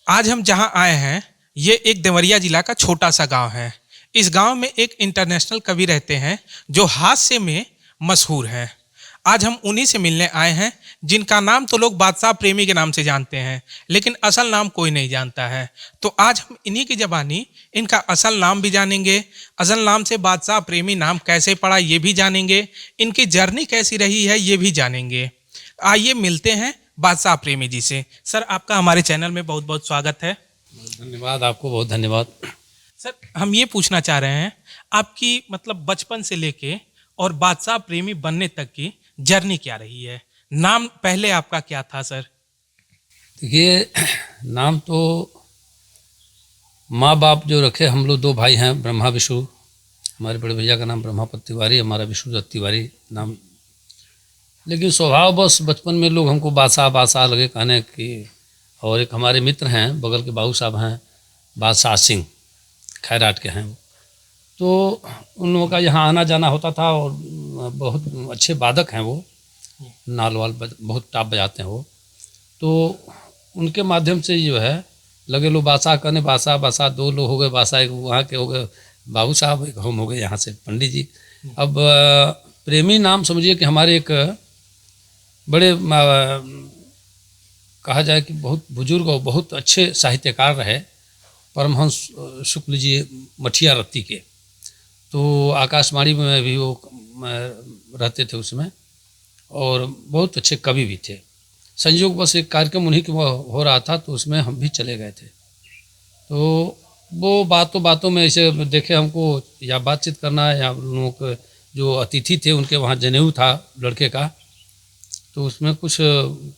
आज हम जहां आए हैं, ये एक देवरिया जिला का छोटा सा गांव है। इस गांव में एक इंटरनेशनल कवि रहते हैं जो हास्य में मशहूर हैं। आज हम उन्हीं से मिलने आए हैं जिनका नाम तो लोग बादशाह प्रेमी के नाम से जानते हैं, लेकिन असल नाम कोई नहीं जानता है। तो आज हम इन्हीं की ज़बानी इनका असल नाम भी जानेंगे, असल नाम से बादशाह प्रेमी नाम कैसे पड़ा ये भी जानेंगे, इनकी जर्नी कैसी रही है ये भी जानेंगे। आइए मिलते हैं बादशाह प्रेमी जी से। सर, आपका हमारे चैनल में बहुत बहुत स्वागत है। धन्यवाद, आपको बहुत धन्यवाद। सर, हम ये पूछना चाह रहे हैं, आपकी मतलब बचपन से लेके और बादशाह प्रेमी बनने तक की जर्नी क्या रही है? नाम पहले आपका क्या था सर? देखिए, नाम तो माँ बाप जो रखे, हम लोग दो भाई हैं, ब्रह्मा विष्णु। हमारे बड़े भैया का नाम ब्रह्मापत तिवारी, हमारा विष्णुदत्त तिवारी नाम। लेकिन स्वभाव बस बचपन में लोग हमको बादशाह बादशाह लगे कहने की। और एक हमारे मित्र हैं, बगल के बाबू साहब हैं, बादशाह सिंह, खैराट के हैं। तो उन लोगों का यहाँ आना जाना होता था और बहुत अच्छे वादक हैं वो, नाल वाल बहुत टाप बजाते हैं वो। तो उनके माध्यम से जो है लगे लोग बादशाह करने, बादशाह बादशाह दो लोग हो गए, बादशाह एक वहाँ के हो गए बाबू साहब, एक हम हो गए यहाँ से पंडित जी। अब प्रेमी नाम समझिए कि हमारे एक बड़े कहा जाए कि बहुत बुजुर्ग और बहुत अच्छे साहित्यकार रहे, परमहंस शुक्ल जी मठिया रत्ती के। तो आकाशवाणी में भी वो रहते थे उसमें, और बहुत अच्छे कवि भी थे। संयोग बस एक कार्यक्रम उन्हीं के हो रहा था, तो उसमें हम भी चले गए थे। तो वो बातों में ऐसे देखे हमको, या बातचीत करना, या लोगों के जो अतिथि थे उनके वहाँ जनेऊ था लड़के का, तो उसमें कुछ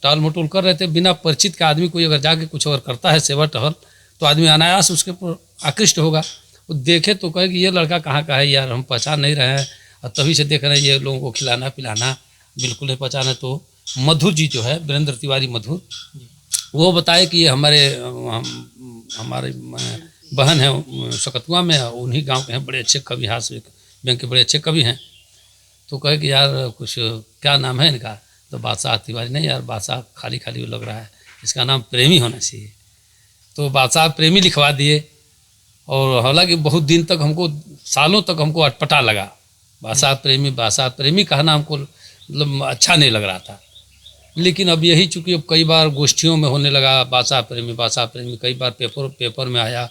टाल मटोल कर रहे थे। बिना परिचित के आदमी कोई अगर जाके कुछ और करता है सेवा टहल, तो आदमी अनायास उसके ऊपर आकृष्ट होगा। वो देखे तो कहे कि ये लड़का कहाँ का है यार, हम पहचान नहीं रहे हैं। और तभी से देख रहे हैं ये लोगों को खिलाना पिलाना बिल्कुल नहीं पहचाने। तो मधुर जी जो है, वीरेंद्र तिवारी मधुर, वो बताए कि ये हमारे बहन है सकतुआ में, उन्हीं गांव के हैं, बड़े अच्छे कवि, हास्य व्यंग के बड़े अच्छे कवि हैं। तो कहे कि यार कुछ क्या नाम है इनका? तो बादशाह तिवारी, नहीं यार बादशाह खाली खाली लग रहा है, इसका नाम प्रेमी होना चाहिए। तो बादशाह प्रेमी लिखवा दिए। और हालांकि बहुत दिन तक हमको, सालों तक हमको अटपटा लगा, बादशाह प्रेमी कहना हमको मतलब अच्छा नहीं लग रहा था। लेकिन अब यही चूँकि अब कई बार गोष्ठियों में होने लगा बादशाह प्रेमी, कई बार पेपर में आया।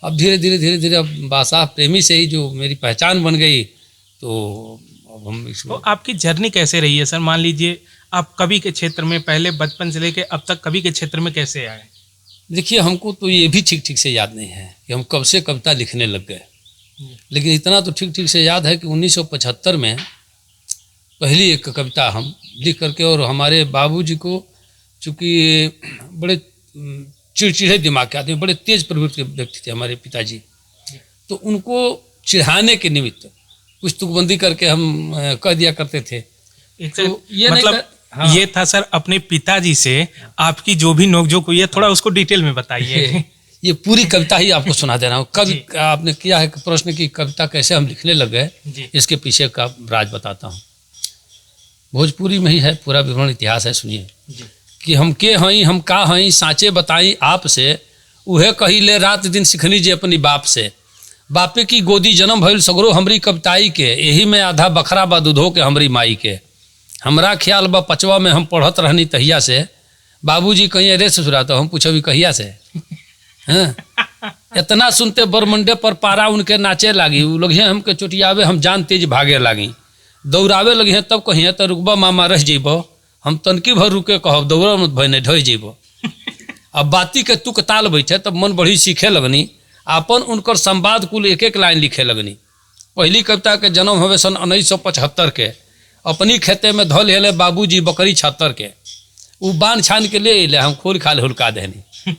अब धीरे धीरे अब बादशाह प्रेमी से ही जो मेरी पहचान बन गई। तो अब हम इसमें। तो आपकी जर्नी कैसे रही है सर? मान लीजिए आप कवि के क्षेत्र में पहले बचपन से लेके अब तक कवि के क्षेत्र में कैसे आए? देखिए, हमको तो ये भी ठीक से याद नहीं है कि हम कब से कविता लिखने लग गए। लेकिन इतना तो ठीक से याद है कि 1975 में पहली एक कविता हम लिख करके, और हमारे बाबूजी को चूँकि बड़े चिड़चिड़े दिमाग के आदमी, बड़े तेज प्रवृत्ति के व्यक्ति थे हमारे पिताजी, तो उनको चिढ़ाने के निमित्त कुछ तुकबंदी करके हम कह दिया करते थे। तो ये मतलब हाँ। ये था सर अपने पिताजी से आपकी जो भी नोकझोंक हुई है, थोड़ा उसको डिटेल में बताइए। ये पूरी कविता ही आपको सुना दे रहा हूँ। कब आपने किया है प्रश्न की कविता कैसे हम लिखने लग गए, इसके पीछे का राज बताता हूँ। भोजपुरी में ही है, पूरा विवरण इतिहास है, सुनिए। कि हम के हई, हम का हई, साँचे बताई आपसे, उहे कही ले रात दिन सिखनी जे अपनी बाप से। बापे की गोदी जन्म भइल सगरो हमरी कविताई के, यही में आधा बखरा बा दूधो के हमरी माई के। हमरा ख्याल बा पचवा में हम पढ़त रहनी तहिया से, बाबूजी कहीं अरे ससुरा, तो हम पूछबी कहिया से। हाँ, इतना सुनते बरमंडे पर पारा उनके नाचे लागी, उ लोग हमके चोटियावे, हम जान तेज भागे लागी। दौड़ावे लगी हैं तब कहीं तो रुकबा मामा रह जेबो, हम तनकी भर रुके कहब दौड़ा मत भय नहीं ढह जेबो। अब बाती के तुक ताल बैठे तब मन बढ़ी सीखे लगनी, आपन उनकर संवाद कुल एक एक लाइन लिखे लगनी। पहली कविता के जन्म हुए सन 1975 के, अपनी खेते में धल हेले बाबूजी बकरी 76 के। वो बान छान के ले ले, हम खोल खाल हुलका देनी।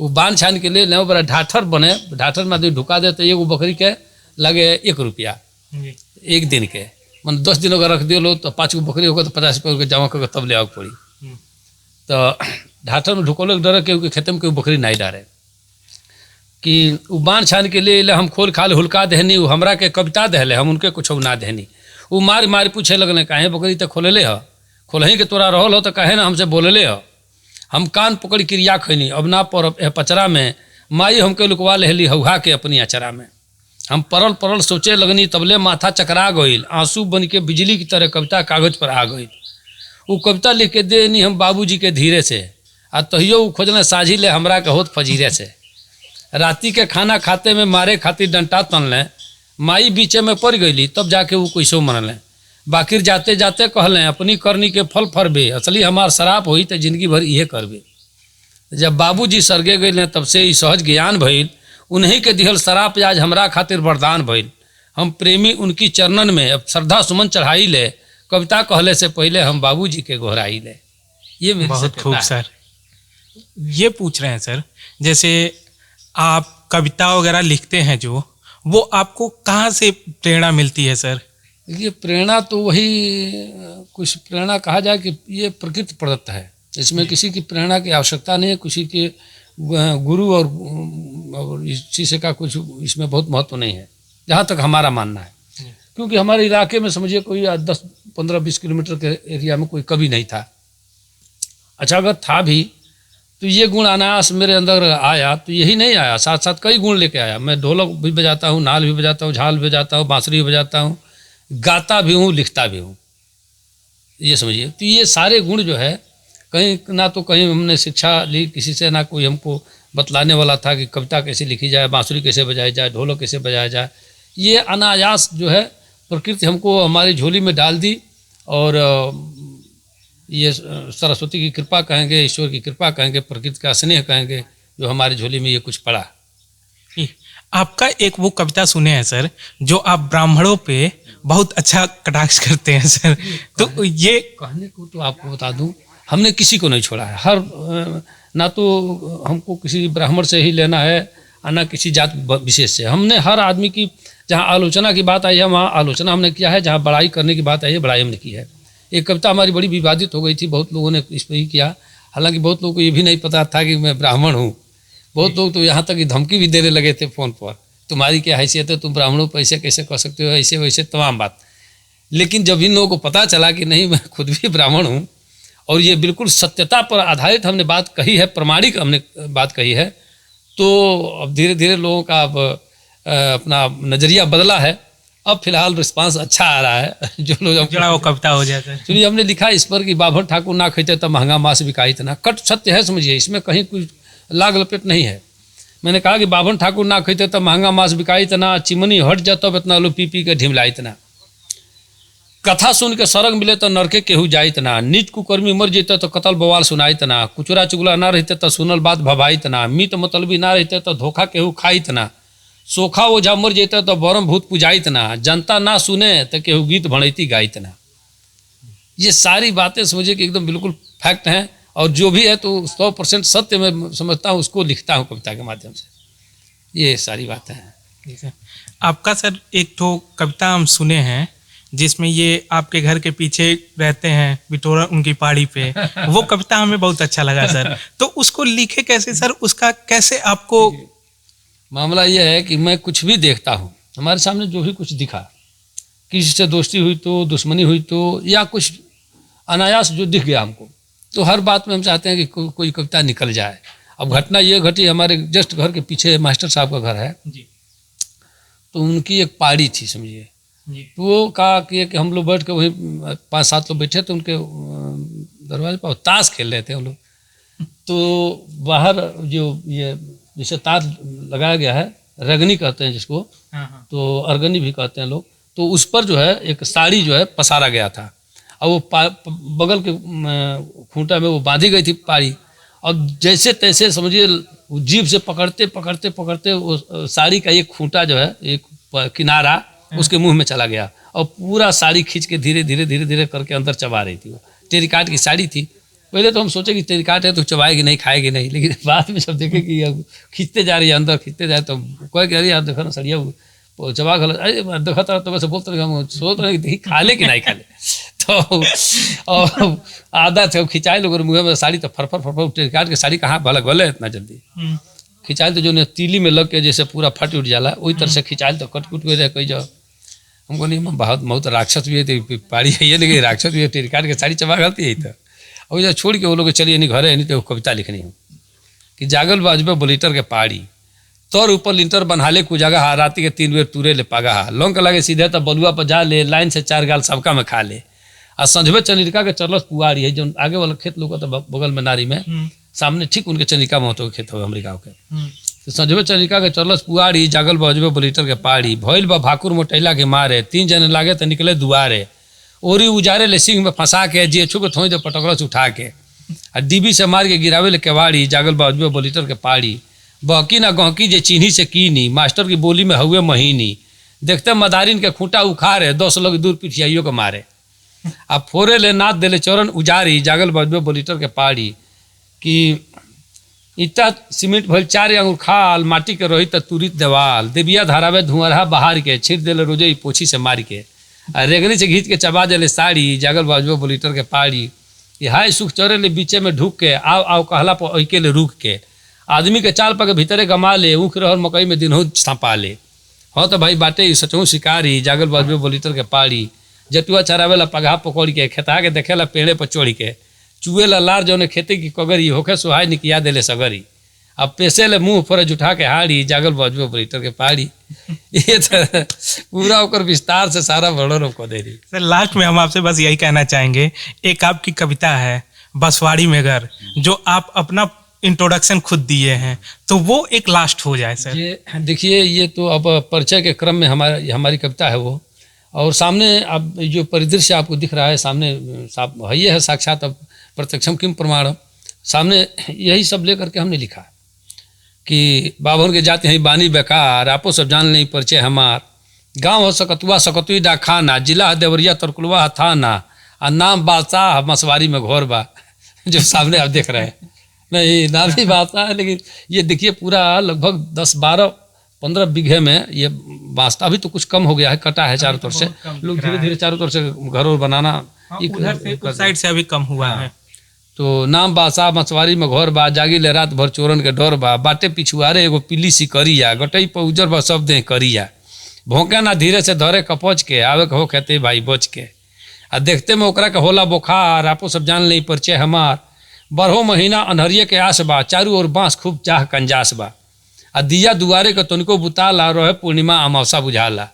वो बान छान के ले बड़ा ढाठर बने, ढाठर में आदमी ढुका दे तो एगो बकरी के लगे 1 रुपया एक दिन के। मन 10 दिन अगर रख दियो लो तो 5 गो बकरी होगा तो 50 रुपये जमा करके तब ले आगे पड़ी। तो ढाठर में ढुकोले डर के खेते में कोई बकरी नहीं डारे कि वो बान छान के ले हम खोल खाल हुलका देहनी। वो हमरा के कविता दहले, हम उनके कुछ ना देहनी। वो मार पूछे लगने काहे बकरी तो खोलले ह, खोलही के तोरा रहल हो तो काहे ना हमसे बोलले हो। हम कान पकड़ क्रिया खैनी अब ना पर पचरा में, माई हमके लुकवा लेहली हौहा के अपनी अचरा में। हम परल परल सोचे लगनी तबले माथा चकरा गईल, आंसू बन के बिजली की तरह कविता कागज पर आ गई। वो कविता लिख के देनी हम बाबूजी के धीरे से, आ तहियो वो खोजने साझी ले हमरा के होत फजीरे से। राती के खाना खाते में मारे खातिर डंटा तनले, माई बीचे में पड़ गईली तब जाके वो कैसो मनले। बाकिर जाते जाते कहलें अपनी करनी के फल फरबे, असली हमार शराब होई तो जिंदगी भर इहे करबे। जब बाबूजी सरगे गए तब से ई सहज ज्ञान भइल, उन्हीं के दिहल शराब आज हमरा खातिर वरदान भइल। हम प्रेमी उनकी चरणन में अब श्रद्धा सुमन चढ़ाई ले, कविता कहले से पहले हम बाबूजी के गोहराई ले। ये मेरी बहुत खूब सर। ये पूछ रहे हैं सर, जैसे आप कविता वगैरह लिखते हैं जो, वो आपको कहाँ से प्रेरणा मिलती है सर? ये प्रेरणा तो वही कुछ प्रेरणा कहा जाए कि ये प्रकृति प्रदत्त है, इसमें किसी की प्रेरणा की आवश्यकता नहीं है, किसी के गुरु और इस चीज़ का कुछ इसमें बहुत महत्व नहीं है, जहाँ तक हमारा मानना है। क्योंकि हमारे इलाके में समझिए कोई 10-15-20 किलोमीटर के एरिया में कोई कवि नहीं था। अच्छा अगर था भी तो ये गुण अनायास मेरे अंदर आया, तो यही नहीं आया, साथ साथ कई गुण लेके आया। मैं ढोलक भी बजाता हूँ, नाल भी बजाता हूँ, झाल भी बजाता हूँ, बांसुरी भी बजाता हूँ, गाता भी हूँ, लिखता भी हूँ, ये समझिए। तो ये सारे गुण जो है कहीं ना तो कहीं हमने शिक्षा ली किसी से, ना कोई हमको बतलाने वाला था कि कविता कैसे लिखी जाए, बांसुरी कैसे बजाई जाए, ढोलक कैसे बजाया जाए। ये अनायास जो है प्रकृति हमको हमारी झोली में डाल दी, और ये सरस्वती की कृपा कहेंगे, ईश्वर की कृपा कहेंगे, प्रकृति का स्नेह कहेंगे, जो हमारी झोली में ये कुछ पड़ा। आपका एक वो कविता सुने हैं सर, जो आप ब्राह्मणों पे बहुत अच्छा कटाक्ष करते हैं सर, तो ये कहने को तो आपको बता दूं, हमने किसी को नहीं छोड़ा है। हर ना तो हमको किसी ब्राह्मण से ही लेना है, ना किसी जात विशेष से। हमने हर आदमी की, जहाँ आलोचना की बात आई है वहाँ आलोचना हमने किया है, जहाँ बड़ाई करने की बात आई है बड़ाई हमने की है। एक कविता हमारी बड़ी विवादित हो गई थी, बहुत लोगों ने इस पर ही किया, हालांकि बहुत लोगों को ये भी नहीं पता था कि मैं ब्राह्मण हूँ। बहुत लोग तो यहाँ तक कि धमकी भी देने लगे थे फ़ोन पर, तुम्हारी क्या हैसियत है, तुम ब्राह्मणों पर ऐसे कैसे कर सकते हो, ऐसे वैसे तमाम बात। लेकिन जब इन लोगों को पता चला कि नहीं मैं खुद भी ब्राह्मण हूँ और ये बिल्कुल सत्यता पर आधारित हमने बात कही है, प्रमाणिक हमने बात कही है, तो अब धीरे धीरे लोगों का अब अपना नज़रिया बदला है। अब फिलहाल रिस्पांस अच्छा आ रहा है। जो लोग जड़ा वो कविता हो जाता है। सुनिए, हमने लिखा इस पर कि बाभन ठाकुर ना खरीदते तब महंगा मांस बिकाई इतना। कट सत्य है, समझिए, इसमें कहीं कुछ लाग लपेट नहीं है। मैंने कहा कि बाभन ठाकुर ना खरीदते तब महंगा मांस बिकाई इतना, चिमनी हट जाता तब इतना लो पी पी के ढिमला इतना। कथा सुन के सरग मिले तो नरके केहू जाई तना, नीच कुकर्मी मर जेते तो कतल बवाल सुनाई तना, कुचरा चुगला ना रहते तो सुनल बात भभाई तना, मीत मतलबी ना रहते तो धोखा केहू खाई तना, सोखा ओझा मर जेते तो बरम भूत पुजाई तना, जनता ना सुने तो केहू गीत भणैती गाई तना। ये सारी बातें समझिए कि एकदम बिल्कुल फैक्ट हैं, और जो भी है तो 100% सत्य मैं समझता हूँ, उसको लिखता हूँ कविता के माध्यम से। ये सारी बातें हैं। आपका सर एक तो कविता हम सुने हैं जिसमें ये आपके घर के पीछे रहते हैं बिटोरा उनकी पहाड़ी पे, वो कविता हमें बहुत अच्छा लगा सर। तो उसको लिखे कैसे सर, उसका कैसे आपको? मामला ये है कि मैं कुछ भी देखता हूँ, हमारे सामने जो भी कुछ दिखा, किसी से दोस्ती हुई तो, दुश्मनी हुई तो, या कुछ अनायास जो दिख गया हमको, तो हर बात में हम चाहते हैं कि कोई कविता निकल जाए। अब घटना ये घटी, हमारे जस्ट घर के पीछे मास्टर साहब का घर है जी, तो उनकी एक पहाड़ी थी समझिए। तो वो कहा कि हम लोग बैठ के वहीं 5-7 लोग बैठे थे उनके दरवाजे पर, ताश खेल रहे थे हम लोग। तो बाहर जो ये जैसे तार लगाया गया है, रगनी कहते हैं जिसको, तो अर्गनी भी कहते हैं लोग, तो उस पर जो है एक साड़ी जो है पसारा गया था, और वो बगल के खूंटा में वो बांधी गई थी पाड़ी, और जैसे तैसे समझिए जीभ से पकड़ते पकड़ते पकड़ते वो साड़ी का एक खूंटा जो है, एक किनारा उसके मुंह में चला गया, और पूरा साड़ी खींच के धीरे धीरे धीरे धीरे करके अंदर चबा रही थी। वो टेरिकाट की साड़ी थी। पहले तो हम सोचे कि टेरिकाट है तो चबाएगी नहीं, खाएगी नहीं, लेकिन बाद में जब देखे कि खींचते जा रही है अंदर, खींचते जाए, तो कोई कह रही है देखो ना सड़िया चबा गलत, अरे देखा था तो वैसे बोलते रहे, हम सोच रहे कि खा ले कि नहीं खा ले। तो और आधा थे खिंचाए लोग मुँह में साड़ी, तो फरफर फरफर टेरिकाट की साड़ी कहाँ भलक भले इतना जल्दी खिंचाए, तो जो तीली में लग के जैसे पूरा फट उठ जाला, वही तरह से खिंचाए तो कट कुट गए कई जाओ। हमको नहीं, बहुत राक्षस भी है, तो पाड़ी है ये, लेकिन राक्षस भी है, टेरिकाट की साड़ी चबा गलती है। तो और जब छोड़ के वो लोग चलिए नहीं घर है नहीं तो कविता लिखनी हो कि जागल बाजबे बोलीटर के पहाड़ी तोर ऊपर लिंटर बनहाले कु जगह राती के 3 बेर तुरे ले पागा लौंग लगे सीधे तब बलुआ पर जा ले लाइन से 4 गाल सबका में खा ले आ संझबे चंद्रिका के चरलस पुआरी है जो आगे वाला खेत लोग तो बगल में नारी में सामने ठीक उनके चंद्रिका महतो के खेत हो हमरे गाँव के तो संझबे चंद्रिका के चरलस पुआरी जागल बजबे बोलीटर के पहाड़ी भइल बा भाकुर मोटैला के मारे 3 जने लागे तो निकले दुआरे ओरी उजारे ले सिंह में फंसा के जे छुके थोई दे पटकलस उठा के आ डीबी से मार के गिरावे ले केवाड़ी जागल बजबे बोलीटर के पहाड़ी बहकी ना गहकी जे चीन्ही से कीनी मास्टर की बोली में हुए महीनी देखते मदारिन के खूंटा उखाड़े 10 लोग दूर पिठियाइयों के मारे अब फोरे ले नाथ देले चौरन उजारी जागल बजबे बोलीटर के पहाड़ी कि इतना सीमेंट भल 4 अंगुर खाल माटी के रही तुरित देवाल देविया धारावे धुआरहा बहार के छिड़ देले रोजे पोछी से मार के रेगनी से घींच के चबा देले साड़ी जागल बजबे बोलीटर के पहाड़ी कि हाय सुख चौरे ले बीचे में ढूक के आओ आओ कहला पर ओइके ले रुक के आदमी के चाल पर के भीतरे गमा ले ऊख रहर मकई में दिन हो छापा ले हाँ तो भाई बाटे सचहु शिकारी जागल बजबे बोलीटर के पहाड़ी जटुआ चरावे ला पगहा पकड़ के खेता के देखे ला पेड़े पर चढ़ के चूहे ला लार जौने खेती की कगरी होके सुहाय निकिया देले सगरी अब पैसे ले मुंह पर उठा के हाड़ी जागल बजबे बोलीटर के पहाड़ी ये तो पूरा होकर विस्तार से सारा वर्णन को दे रही। सर लास्ट में हम आपसे बस यही कहना चाहेंगे, एक आपकी कविता है बसवाड़ी में घर, जो आप अपना इंट्रोडक्शन खुद दिए हैं, तो वो एक लास्ट हो जाए सर। ये देखिए ये तो अब परिचय के क्रम में हमारी कविता है वो, और सामने अब जो परिदृश्य आपको दिख रहा है सामने है ये है साक्षात अब प्रत्यक्षम किम प्रमाणम, सामने यही सब लेकर के हमने लिखा कि बाभन के जाते हैं बानी बेकार आपो सब जान नहीं परिचय हमार, गांव हो सकतुआ सकतुई डा खाना, जिला देवरिया तरकुलवा थाना, और नाम बादशाह मसवारी में घोर बा जो सामने आप देख रहे हैं। नहीं नाम ही बादशाह है, लेकिन ये देखिए पूरा लगभग 10-12-15 बीघे में ये वास्ता अभी तो कुछ कम हो गया है, कटा है चारों तरफ से, लोग धीरे धीरे चारों तरफ से घर और बनाना उधर से उस साइड से अभी कम हुआ है। तो नाम बादशाह मछुआरी में घर बा, जागी ले रात भर चोरन के डर बा, बाटे पिछुआरे एगो पीली सी करिया, गटई पर उजर बा सब दे करिया, भोंके ना धीरे से धरे कपच के, आवे के हो कहते भाई बच के, आ देखते में ओकरा के होला बुखार, आपो सब जान नहीं परिचय हमार, 12 महीना अनहरिये के आस बा, चारू ओर बाँस खूब चाह कंजास बा, आ दिया दुआरे के तनिको बुताला रहे पूर्णिमा अमावसा बुझाला,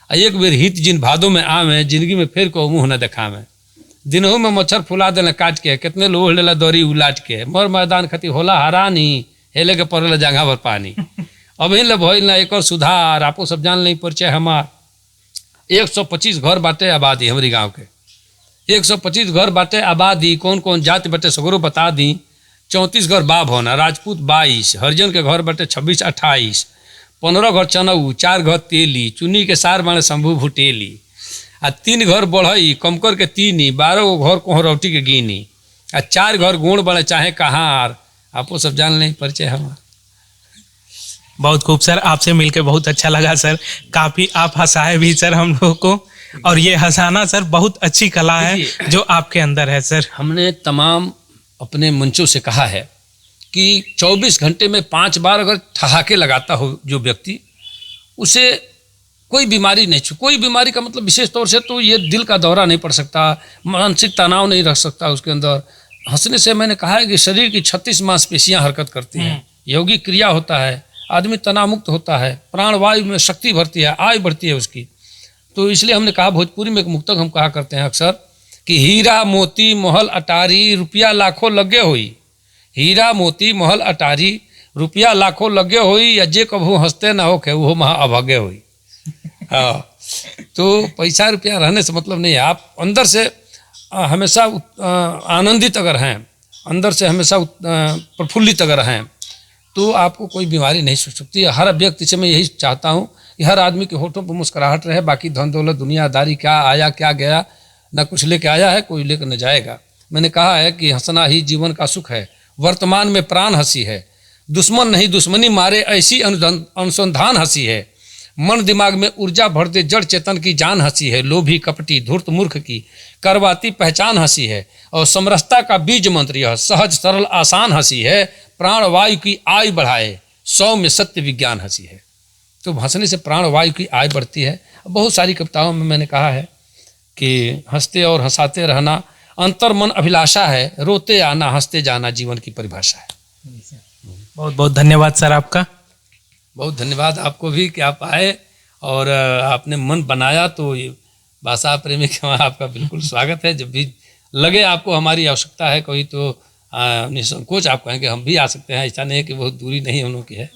आ एक बेर हित जिन भादों में आवे, जिंदगी में फिर को मुँह न देखावे, दिनों में मच्छर फुला देला काट के, कितने लोग लेला दौरी उलाट के, मर मैदान खती होला हरानी, हेले के पड़ेला जगह भर पानी, अब इन भइल ना एक और सुधार, आपो सब जान नहीं परिचय हमार, 125 घर बाटे आबादी हमारी गाँव के, 125 घर बाटे आबादी, कौन कौन जाति बाटे सगरो बता दी, 34 घर बाप होना, राजपूत 22, हरिजन के घर बाटे 26-28, 15 घर चनऊ, 4 घर तेली, चुन्नी के सार बाणे शंभू भुटेली, आ 3 घर बढ़ई कमकर के 3, 12 गो घर कोहरौटी के गिनी, आ 4 घर गुण बड़े चाहे कहार, आपको सब जान नहीं परिचय हमार। बहुत खूब सर, आपसे मिलके बहुत अच्छा लगा सर, काफ़ी आप हंसाए भी सर हम लोगों को, और ये हंसाना सर बहुत अच्छी कला है जो आपके अंदर है सर। हमने तमाम अपने मंचों से कहा है कि 24 घंटे में 5 बार अगर ठहाके लगाता हो जो व्यक्ति, उसे कोई बीमारी नहीं, कोई बीमारी का मतलब विशेष तौर से तो ये दिल का दौरा नहीं पड़ सकता, मानसिक तनाव नहीं रख सकता उसके अंदर। हंसने से मैंने कहा है कि शरीर की 36 मांसपेशियां हरकत करती हैं, यौगिक क्रिया होता है, आदमी तनाव मुक्त होता है, प्राणवायु में शक्ति भरती है, आयु बढ़ती है उसकी। तो इसलिए हमने कहा, भोजपुरी में एक मुक्तक हम कहा करते हैं अक्सर कि हीरा मोती महल अटारी रुपया लाखों लगे हुई, हीरा मोती महल अटारी रुपया लाखों लगे हुई, या जे कभू हंसते ना हो के वो महा अभागे हुई। हाँ, तो पैसा रुपया रहने से मतलब नहीं है, आप अंदर से हमेशा आनंदित अगर हैं, अंदर से हमेशा प्रफुल्लित अगर हैं, तो आपको कोई बीमारी नहीं हो सकती है। हर व्यक्ति से मैं यही चाहता हूँ कि हर आदमी के होठों पर मुस्कुराहट रहे, बाकी धन दौलत दुनियादारी क्या आया क्या गया, ना कुछ लेके आया है कोई लेकर न जाएगा। मैंने कहा है कि हंसना ही जीवन का सुख है, वर्तमान में प्राण हंसी है, दुश्मन नहीं दुश्मनी मारे ऐसी अनुसंधान हंसी है, मन दिमाग में ऊर्जा भर दे जड़ चेतन की जान हंसी है, लोभी कपटी धूर्त मूर्ख की करवाती पहचान हंसी है, और समरसता का बीज मंत्र यह सहज सरल आसान हंसी है, प्राण वायु की आयु बढ़ाए 100 में सत्य विज्ञान हंसी है। तो हंसने से प्राण वायु की आयु बढ़ती है। बहुत सारी कविताओं में मैंने कहा है कि हंसते और हंसाते रहना अंतर मन अभिलाषा है, रोते आना हंसते जाना जीवन की परिभाषा है। बहुत बहुत धन्यवाद सर आपका। बहुत धन्यवाद आपको भी कि आप आए और आपने मन बनाया, तो ये भाषा प्रेमी के वहाँ आपका बिल्कुल स्वागत है। जब भी लगे आपको हमारी आवश्यकता है कोई, तो निसंकोच आप कहें कि हम भी आ सकते हैं। ऐसा नहीं है कि बहुत दूरी नहीं हम लोग की है।